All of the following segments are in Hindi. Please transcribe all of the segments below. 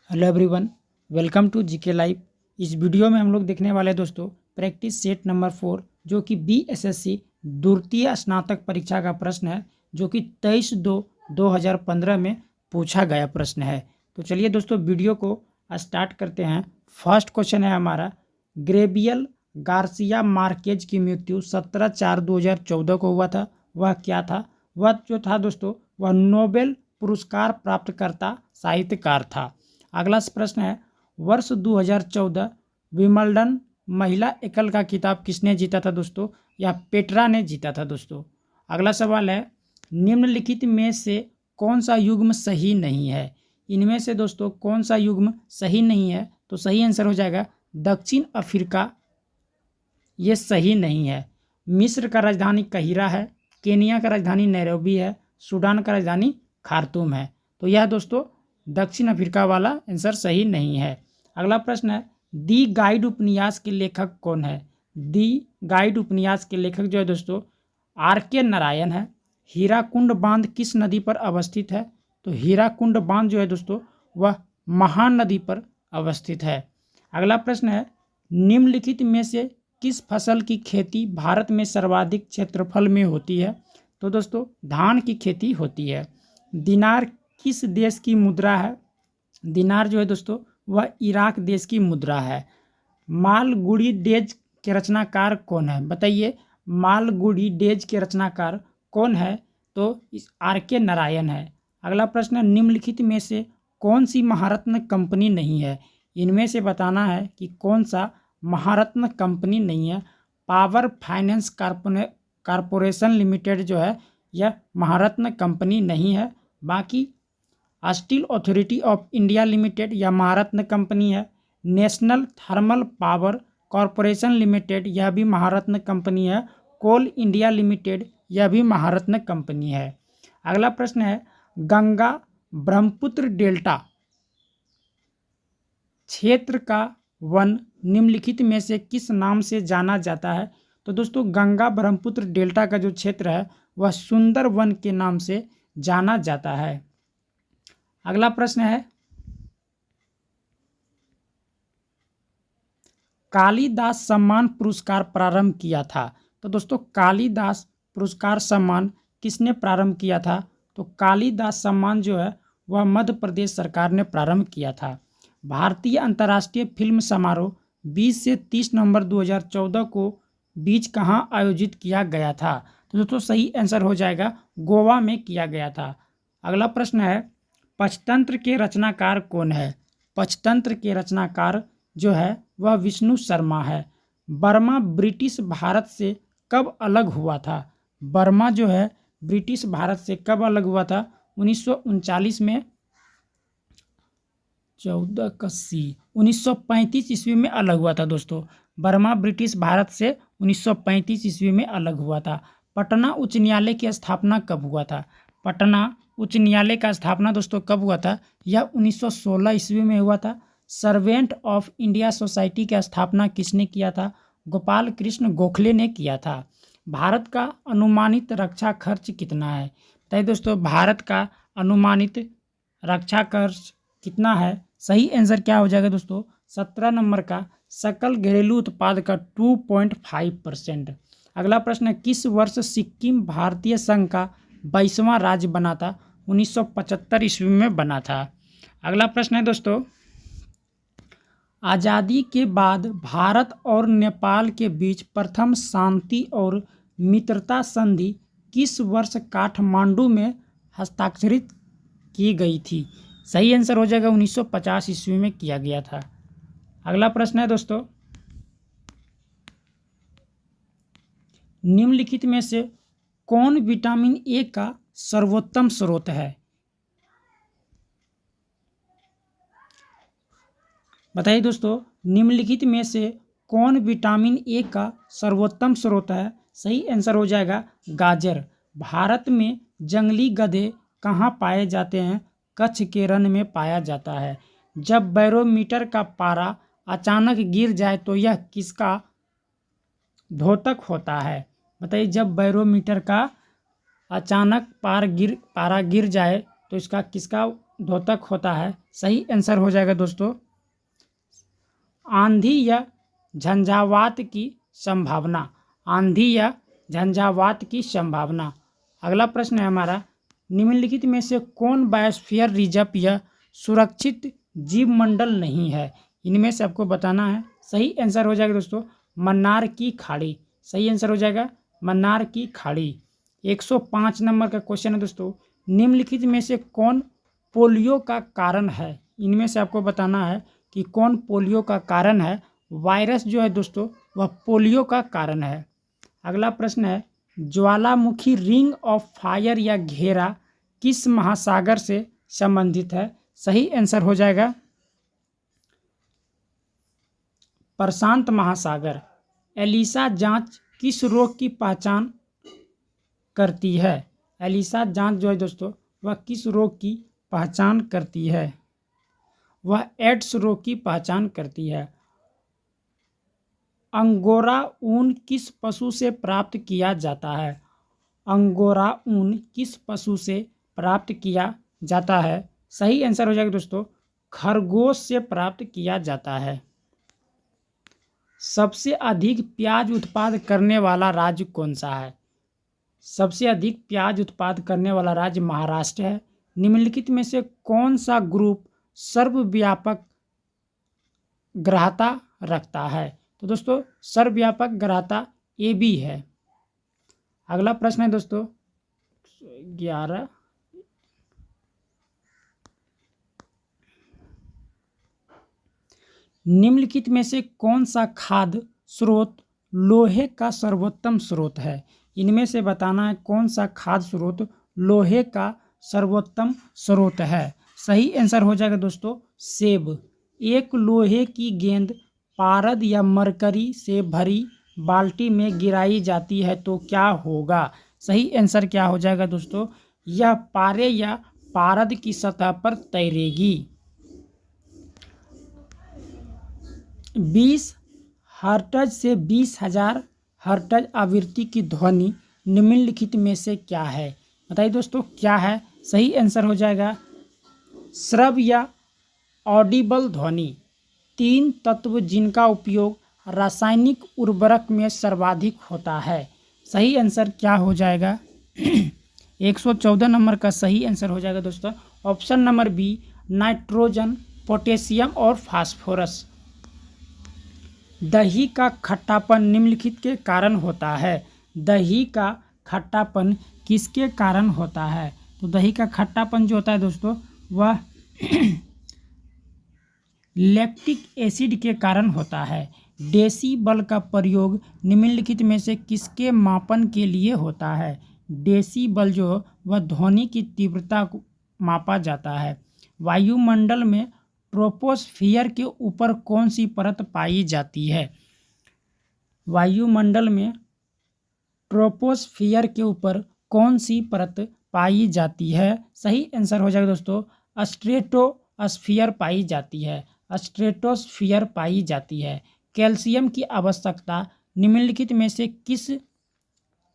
Hello everyone, welcome to GK live. इस वीडियो में हम लोग देखने वाले हैं दोस्तों प्रैक्टिस सेट नंबर 4 जो कि बीएसएससी द्वितीय स्नातक परीक्षा का प्रश्न है जो कि 23/2/2015 में पूछा गया प्रश्न है। तो चलिए दोस्तों वीडियो को स्टार्ट करते हैं। फर्स्ट क्वेश्चन है हमारा, ग्रेबियल गार्सिया मार्केज की मृत्यु 17/4/2014 को हुआ था। वह क्या था? वह जो था दोस्तों वह नोबेल पुरस्कार प्राप्तकर्ता साहित्यकार था। अगला प्रश्न है, वर्ष 2014 विंबलडन महिला एकल का खिताब किसने जीता था दोस्तों? या पेट्रा ने जीता था दोस्तों। अगला सवाल है, निम्नलिखित में से कौन सा युग्म सही नहीं है? इनमें से दोस्तों कौन सा युग्म सही नहीं है? तो सही आंसर हो जाएगा दक्षिण अफ्रीका, ये सही नहीं है। मिस्र का राजधानी काहिरा है, केनिया का राजधानी नैरोबी है, सूडान का राजधानी खार्तूम है। तो यह दोस्तों दक्षिण अफ्रीका वाला आंसर सही नहीं है। अगला प्रश्न है, दी गाइड उपन्यास के लेखक कौन है? दी गाइड उपन्यास के लेखक जो है दोस्तों आर.के. नारायण है। हीराकुंड बांध किस नदी पर अवस्थित है? तो हीराकुंड बांध जो है दोस्तों वह महानदी पर अवस्थित है। अगला प्रश्न है, निम्नलिखित में से किस फसल की खेती भारत में सर्वाधिक क्षेत्रफल में होती है? तो दोस्तों धान की खेती होती है। दिनार किस देश की मुद्रा है? दिनार जो है दोस्तों वह इराक देश की मुद्रा है। मालगुडी डेज के रचनाकार कौन है? बताइए, मालगुडी डेज के रचनाकार कौन है? तो इस आर.के. नारायण है। अगला प्रश्न है, निम्नलिखित में से कौन सी महारत्न कंपनी नहीं है? इनमें से बताना है कि कौन सा महारत्न कंपनी नहीं है। पावर फाइनेंस कारपोरेशन लिमिटेड जो है यह महारत्न कंपनी नहीं है। बाकी steel authority of India limited यह महारत्न कंपनी है। National thermal power corporation limited यह भी महारत्न कंपनी है। कोल इंडिया लिमिटेड यह भी महारत्न कंपनी है। अगला प्रश्न है, गंगा ब्रह्मपुत्र डेल्टा क्षेत्र का वन निम्नलिखित में से किस नाम से जाना जाता है? तो दोस्तों गंगा ब्रह्मपुत्र डेल्टा का जो क्षेत्र है वह सुंदर वन के नाम से जाना जाता है। अगला प्रश्न है, कालिदास सम्मान पुरस्कार प्रारंभ किया था। तो दोस्तों कालिदास पुरस्कार सम्मान किसने प्रारंभ किया था? तो कालिदास सम्मान जो है वह मध्य प्रदेश सरकार ने प्रारंभ किया था। भारतीय अंतर्राष्ट्रीय फिल्म समारोह 20 से 30 नवंबर 2014 को बीच कहाँ आयोजित किया गया था? तो दोस्तों सही आंसर हो जाएगा गोवा में किया गया था। अगला प्रश्न है, पंचतंत्र के रचनाकार कौन है? पंचतंत्र के रचनाकार जो है वह विष्णु शर्मा है। बर्मा ब्रिटिश भारत से कब अलग हुआ था? बर्मा जो है ब्रिटिश भारत से कब अलग हुआ था? 1939 में 1935 ईस्वी में अलग हुआ था दोस्तों। बर्मा ब्रिटिश भारत से 1935 ईस्वी में अलग हुआ था। पटना उच्च न्यायालय की स्थापना कब हुआ था? पटना उच्च न्यायालय का स्थापना दोस्तों कब हुआ था? यह 1916 ईस्वी में हुआ था। सर्वेंट ऑफ इंडिया सोसाइटी की स्थापना किसने किया था? गोपाल कृष्ण गोखले ने किया था। भारत का अनुमानित रक्षा खर्च कितना है? बताइए दोस्तों, भारत का अनुमानित रक्षा खर्च कितना है? सही आंसर क्या हो जाएगा दोस्तों? 17 नंबर का सकल घरेलू उत्पाद का 2.5%। अगला प्रश्न है, किस वर्ष सिक्किम भारतीय संघ का 22वां राज्य बना था? 1975 ईस्वी में बना था। अगला प्रश्न है दोस्तों, आज़ादी के बाद भारत और नेपाल के बीच प्रथम शांति और मित्रता संधि किस वर्ष काठमांडू में हस्ताक्षरित की गई थी? सही आंसर हो जाएगा 1950 ईस्वी में किया गया था। अगला प्रश्न है दोस्तों, निम्नलिखित में से कौन विटामिन ए का सर्वोत्तम स्रोत है? बताइए दोस्तों, निम्नलिखित में से कौन विटामिन ए का सर्वोत्तम स्रोत है? सही आंसर हो जाएगा गाजर। भारत में जंगली गधे कहाँ पाए जाते हैं? कच्छ के रण में पाया जाता है। जब बैरोमीटर का पारा अचानक गिर जाए तो यह किसका द्योतक होता है? बताइए, जब बैरोमीटर का अचानक पारा गिर जाए तो इसका किसका द्योतक होता है। सही आंसर हो जाएगा दोस्तों आंधी या झंझावात की संभावना। आंधी या झंझावात की संभावना। अगला प्रश्न है हमारा, निम्नलिखित में से कौन बायोस्फीयर रिजर्व या सुरक्षित जीवमंडल नहीं है? इनमें से आपको बताना है। सही आंसर हो जाएगा दोस्तों मन्नार की खाड़ी। सही आंसर हो जाएगा मन्नार की खाड़ी। 105 नंबर का क्वेश्चन है दोस्तों, निम्नलिखित में से कौन पोलियो का कारण है? इनमें से आपको बताना है कि कौन पोलियो का कारण है। वायरस जो है दोस्तों वह पोलियो का कारण है। अगला प्रश्न है, ज्वालामुखी रिंग ऑफ फायर या घेरा किस महासागर से संबंधित है? सही आंसर हो जाएगा प्रशांत महासागर। एलिसा जांच किस रोग की पहचान करती है? एलिसा जांच जो है दोस्तों वह किस रोग की पहचान करती है? वह एड्स रोग की पहचान करती है। अंगोरा ऊन किस पशु से प्राप्त किया जाता है? अंगोरा ऊन किस पशु से प्राप्त किया जाता है? सही आंसर हो जाएगा दोस्तों खरगोश से प्राप्त किया जाता है। सबसे अधिक प्याज उत्पादन करने वाला राज्य कौन सा है? सबसे अधिक प्याज उत्पादन करने वाला राज्य महाराष्ट्र है। निम्नलिखित में से कौन सा ग्रुप सर्वव्यापक ग्राह्यता रखता है? तो दोस्तों सर्वव्यापक ग्राह्यता AB है। अगला प्रश्न है दोस्तों 11, निम्नलिखित में से कौन सा खाद्य स्रोत लोहे का सर्वोत्तम स्रोत है? इनमें से बताना है कौन सा खाद्य स्रोत लोहे का सर्वोत्तम स्रोत है। सही आंसर हो जाएगा दोस्तों सेब। एक लोहे की गेंद पारद या मरकरी से भरी बाल्टी में गिराई जाती है तो क्या होगा? सही आंसर क्या हो जाएगा दोस्तों यह पारे या पारद की सतह पर तैरेगी। 20 हर्ट्ज से 20,000 हर्ट्ज आवृत्ति की ध्वनि निम्नलिखित में से क्या है? बताइए दोस्तों क्या है? सही आंसर हो जाएगा श्रव्य या ऑडिबल ध्वनि। 3 तत्व जिनका उपयोग रासायनिक उर्वरक में सर्वाधिक होता है। सही आंसर क्या हो जाएगा 114 नंबर का सही आंसर हो जाएगा दोस्तों option number B nitrogen, potassium और फास्फोरस। दही का खट्टापन निम्नलिखित के कारण होता है। दही का खट्टापन किसके कारण होता है? तो दही का खट्टापन जो होता है दोस्तों वह लैक्टिक एसिड के कारण होता है। डेसिबल का प्रयोग निम्नलिखित में से किसके मापन के लिए होता है? डेसिबल जो वह ध्वनि की तीव्रता को मापा जाता है। वायुमंडल में ट्रोपोस्फियर के ऊपर कौन सी परत पाई जाती है? वायुमंडल में ट्रोपोस्फियर के ऊपर कौन सी परत पाई जाती है? सही आंसर हो जाएगा दोस्तों स्ट्रेटोस्फियर पाई जाती है। स्ट्रेटोस्फियर पाई जाती है। कैल्शियम की आवश्यकता निम्नलिखित में से किस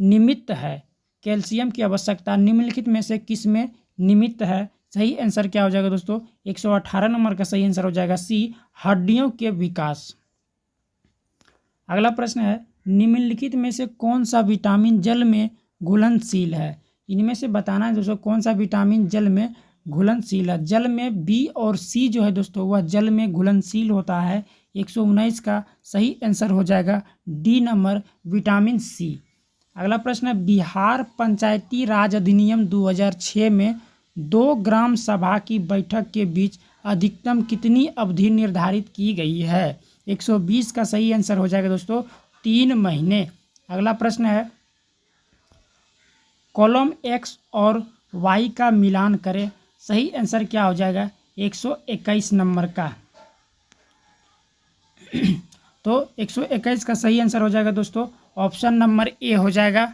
निमित्त है? कैल्शियम की आवश्यकता निम्नलिखित में से किस में निमित्त है? सही आंसर क्या हो जाएगा दोस्तों 118 नंबर का सही आंसर हो जाएगा सी हड्डियों के विकास। अगला प्रश्न है निम्नलिखित में से कौन सा विटामिन जल में घुलनशील है? इनमें से बताना है दोस्तों कौन सा विटामिन जल में घुलनशील है। जल में बी और सी जो है दोस्तों वह जल में घुलनशील होता है। 119 का सही आंसर हो जाएगा डी नंबर विटामिन सी। अगला प्रश्न है बिहार पंचायती राज अधिनियम 2006 में 2 ग्राम सभा की बैठक के बीच अधिकतम कितनी अवधि निर्धारित की गई है? 120 का सही आंसर हो जाएगा दोस्तों 3 महीने। अगला प्रश्न है कॉलम एक्स और वाई का मिलान करें। सही आंसर क्या हो जाएगा 121 नंबर का। तो 121 का सही आंसर हो जाएगा दोस्तों ऑप्शन नंबर ए हो जाएगा।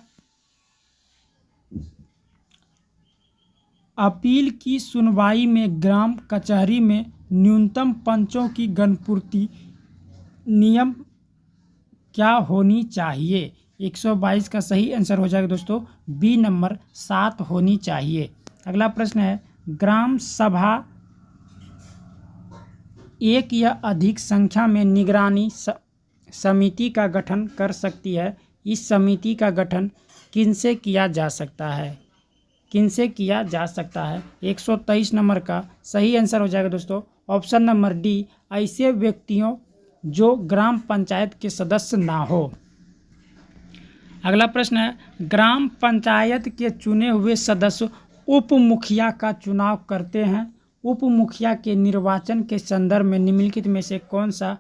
अपील की सुनवाई में ग्राम कचहरी में न्यूनतम पंचों की गणपूर्ति नियम क्या होनी चाहिए? 122 का सही आंसर हो जाएगा दोस्तों बी नंबर 7 होनी चाहिए। अगला प्रश्न है ग्राम सभा एक या अधिक संख्या में निगरानी समिति का गठन कर सकती है। इस समिति का गठन किनसे किया जा सकता है? किनसे किया जा सकता है? 123 नंबर का सही आंसर हो जाएगा दोस्तों ऑप्शन नंबर डी, ऐसे व्यक्तियों जो ग्राम पंचायत के सदस्य ना हो। अगला प्रश्न है, ग्राम पंचायत के चुने हुए सदस्य उप मुखिया का चुनाव करते हैं। उप मुखिया के निर्वाचन के संदर्भ में निम्नलिखित में से कौन सा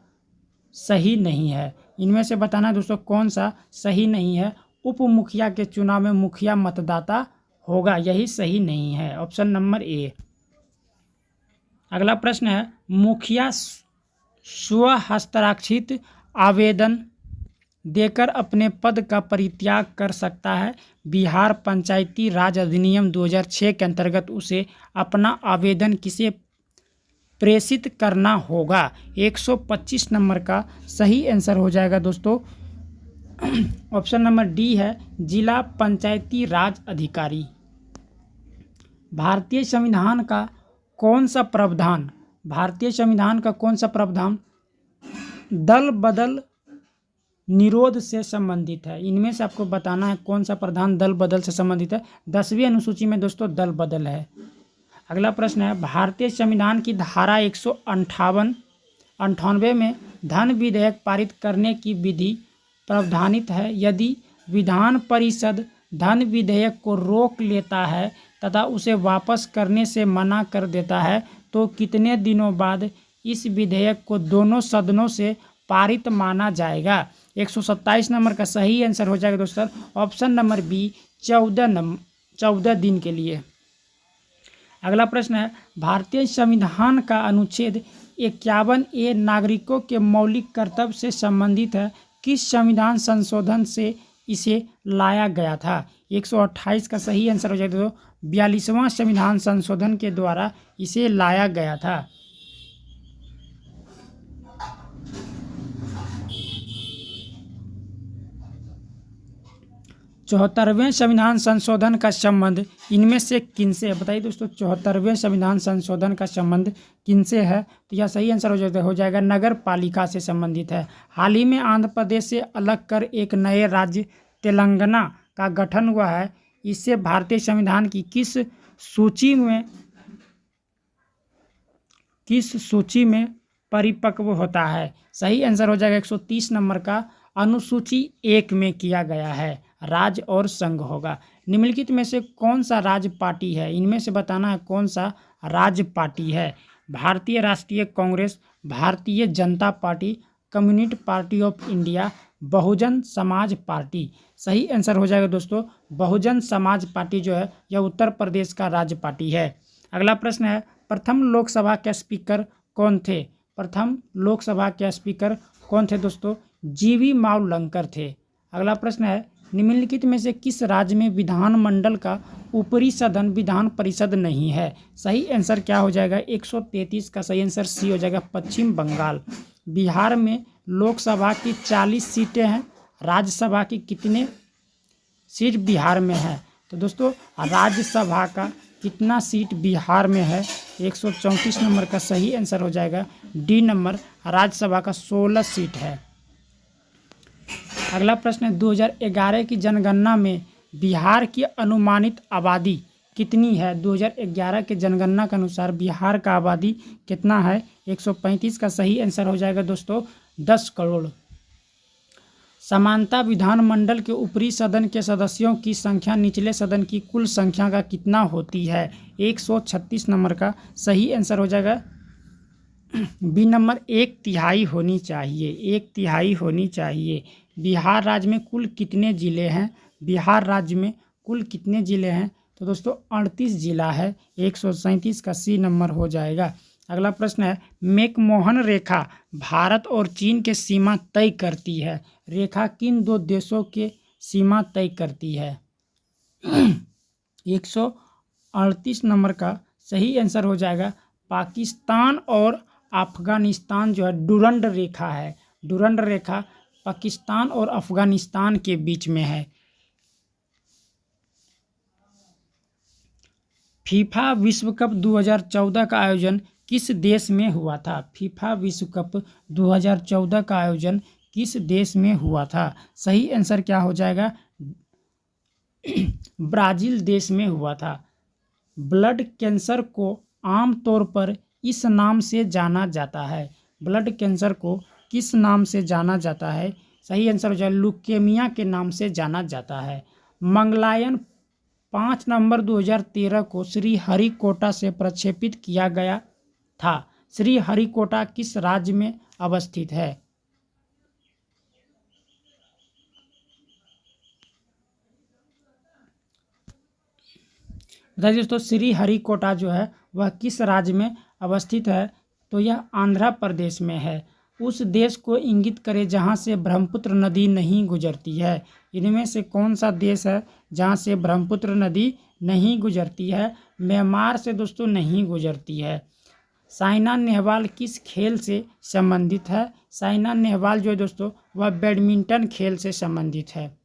सही नहीं है? इनमें से बताना है दोस्तों कौन सा सही नहीं है। उप मुखिया के चुनाव में मुखिया मतदाता होगा, यही सही नहीं है, ऑप्शन नंबर ए। अगला प्रश्न है, मुखिया स्व हस्ताक्षरित आवेदन देकर अपने पद का परित्याग कर सकता है। बिहार पंचायती राज अधिनियम 2006 के अंतर्गत उसे अपना आवेदन किसे प्रेषित करना होगा? 125 नंबर का सही आंसर हो जाएगा दोस्तों ऑप्शन नंबर डी है, जिला पंचायती राज अधिकारी। भारतीय संविधान का कौन सा प्रावधान दल बदल निरोध से संबंधित है? इनमें से आपको बताना है कौन सा प्रावधान दल बदल से संबंधित है। 10वीं अनुसूची में दोस्तों दल बदल है। अगला प्रश्न है, भारतीय संविधान की धारा 198 में धन विधेयक पारित करने की विधि प्रावधानित है। यदि विधान परिषद धन विधेयक को रोक लेता है तथा उसे वापस करने से मना कर देता है तो कितने दिनों बाद इस विधेयक को दोनों सदनों से पारित माना जाएगा? 127 नंबर का सही आंसर हो जाएगा दोस्तों ऑप्शन नंबर बी, 14 दिन के लिए। अगला प्रश्न है, भारतीय संविधान का अनुच्छेद 51A नागरिकों के मौलिक कर्तव्य से संबंधित है। किस संविधान संशोधन से इसे लाया गया था? 128 का सही आंसर हो जाएगा तो 42वां संविधान संशोधन के द्वारा इसे लाया गया था। 74वें संविधान संशोधन का संबंध इनमें से किनसे? बताइए दोस्तों 74वें संविधान संशोधन का संबंध किनसे है? तो यह सही आंसर हो जाएगा नगर पालिका से संबंधित है। हाल ही में आंध्र प्रदेश से अलग कर एक नए राज्य तेलंगाना का गठन हुआ है। इससे भारतीय संविधान की किस सूची में परिपक्व होता है? सही आंसर हो जाएगा 130 नंबर का अनुसूची 1 में किया गया है। राज्य और संघ होगा। निम्नलिखित में से कौन सा राज्य पार्टी है? इनमें से बताना है कौन सा राज्य पार्टी है। भारतीय राष्ट्रीय Congress, Bharatiya Janata Party, Communist Party of India, Bahujan Samaj Party. सही आंसर हो जाएगा दोस्तों बहुजन समाज पार्टी जो है यह उत्तर प्रदेश का राज्य पार्टी है। अगला प्रश्न है, प्रथम लोकसभा के स्पीकर कौन थे? प्रथम लोकसभा के स्पीकर कौन थे दोस्तों? जीवी मावलंकर थे। अगला प्रश्न है, निम्नलिखित में से किस राज्य में विधानमंडल का ऊपरी सदन विधान परिषद नहीं है? सही आंसर क्या हो जाएगा? 133 का सही आंसर सी हो जाएगा पश्चिम बंगाल। बिहार में लोकसभा की 40 सीटें हैं। राज्यसभा की कितने सीट बिहार में है? तो दोस्तों राज्यसभा का कितना सीट बिहार में है? 134 नंबर का सही आंसर हो जाएगा डी नंबर, राज्यसभा का 16 सीट है। अगला प्रश्न है, 2011 की जनगणना में बिहार की अनुमानित आबादी कितनी है? 2011 के जनगणना के अनुसार बिहार का आबादी कितना है? 135 का सही आंसर हो जाएगा दोस्तों 10 करोड़। समानता विधानमंडल के ऊपरी सदन के सदस्यों की संख्या निचले सदन की कुल संख्या का कितना होती है? 136 नंबर का सही आंसर हो जाएगा बी नंबर, 1/3 होनी चाहिए। 1/3 होनी चाहिए। बिहार राज्य में कुल कितने ज़िले हैं? बिहार राज्य में कुल कितने ज़िले हैं? तो दोस्तों 38 जिला है। 137 का सी नंबर हो जाएगा। अगला प्रश्न है, मैकमोहन रेखा भारत और चीन के सीमा तय करती है। रेखा किन दो देशों के सीमा तय करती है? 138 नंबर का सही आंसर हो जाएगा पाकिस्तान और अफगानिस्तान जो है डुरंड रेखा है। डुरंड रेखा पाकिस्तान और अफगानिस्तान के बीच में है। फीफा विश्व कप 2014 का आयोजन किस देश में हुआ था? फीफा विश्व कप 2014 का आयोजन किस देश में हुआ था? सही आंसर क्या हो जाएगा? ब्राज़ील देश में हुआ था। ब्लड कैंसर को आमतौर पर इस नाम से जाना जाता है। ब्लड कैंसर को किस नाम से जाना जाता है? सही आंसर हो जाए ल्यूकेमिया के नाम से जाना जाता है। मंगलयान 5 नवंबर 2013 को श्रीहरिकोटा से प्रक्षेपित किया गया था। श्रीहरिकोटा किस राज्य में अवस्थित है? बताइए दोस्तों, श्रीहरिकोटा जो है वह किस राज्य में अवस्थित है? तो यह आंध्र प्रदेश में है। उस देश को इंगित करें जहां से ब्रह्मपुत्र नदी नहीं गुजरती है। इनमें से कौन सा देश है जहां से ब्रह्मपुत्र नदी नहीं गुजरती है? म्यांमार से दोस्तों नहीं गुजरती है। साइना नेहवाल किस खेल से संबंधित है? साइना नेहवाल जो है दोस्तों वह बैडमिंटन खेल से संबंधित है।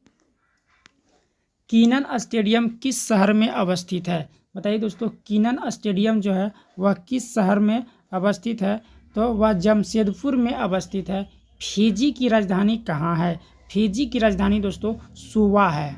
कीनन स्टेडियम किस शहर में अवस्थित है? बताइए दोस्तों, कीनन स्टेडियम जो है वह किस शहर में अवस्थित है? तो वह जमशेदपुर में अवस्थित है। फिजी की राजधानी कहाँ है? फिजी की राजधानी दोस्तों सुवा है।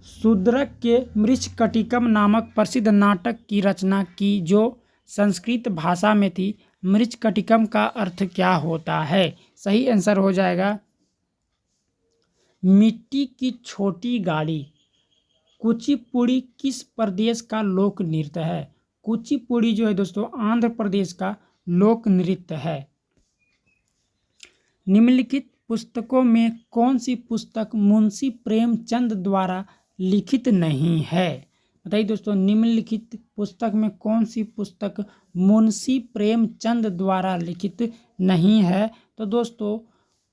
शूद्रक के मृच्छकटिकम नामक प्रसिद्ध नाटक की रचना की जो संस्कृत भाषा में थी। मृच्छकटिकम का अर्थ क्या होता है? सही आंसर हो जाएगा मिट्टी की छोटी गाड़ी। कुचिपुड़ी किस प्रदेश का लोक नृत्य है? कुचिपुड़ी जो है दोस्तों आंध्र प्रदेश का लोक नृत्य है। निम्नलिखित पुस्तकों में कौन सी पुस्तक मुंशी प्रेमचंद द्वारा लिखित नहीं है? बताइए दोस्तों, निम्नलिखित पुस्तक में कौन सी पुस्तक मुंशी प्रेमचंद द्वारा लिखित नहीं है? तो दोस्तों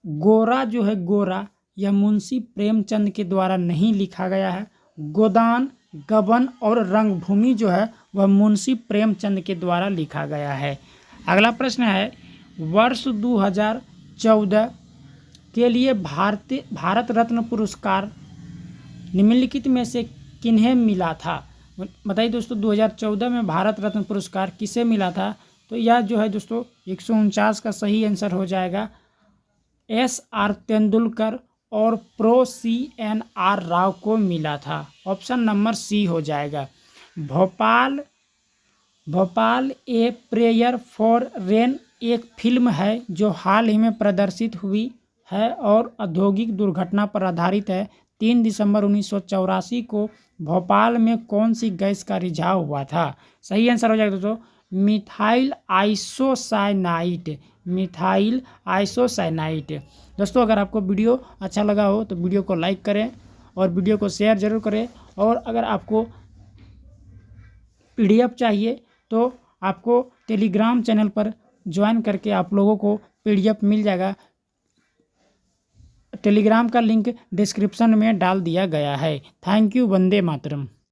गोरा जो है, गोरा यह मुंशी प्रेमचंद के द्वारा नहीं लिखा गया है। गोदान, गबन और रंगभूमि जो है वह मुंशी प्रेमचंद के द्वारा लिखा गया है। अगला प्रश्न है, वर्ष 2014 के लिए भारत रत्न पुरस्कार निम्नलिखित में से किन्हें मिला था? बताइए दोस्तों, 2014 में भारत रत्न पुरस्कार किसे मिला था? तो यह जो है दोस्तों 149 का सही आंसर हो जाएगा SR तेंदुलकर और प्रो CNR राव को मिला था। ऑप्शन नंबर सी हो जाएगा। Bhopal a prayer for rain एक फिल्म है जो हाल ही में प्रदर्शित हुई है और औद्योगिक दुर्घटना पर आधारित है। 3 दिसंबर 1984 को भोपाल में कौन सी गैस का रिझाव हुआ था? सही आंसर हो जाएगा दोस्तों मिथाइल आइसोसाइनाइड। Methyl isocyanide. दोस्तों अगर आपको वीडियो अच्छा लगा हो तो वीडियो को लाइक करें और वीडियो को शेयर जरूर करें। और अगर आपको PDF चाहिए तो आपको टेलीग्राम चैनल पर ज्वाइन करके आप लोगों को PDF मिल जाएगा। टेलीग्राम का लिंक डिस्क्रिप्शन में डाल दिया गया है। Thank you. वंदे मातरम।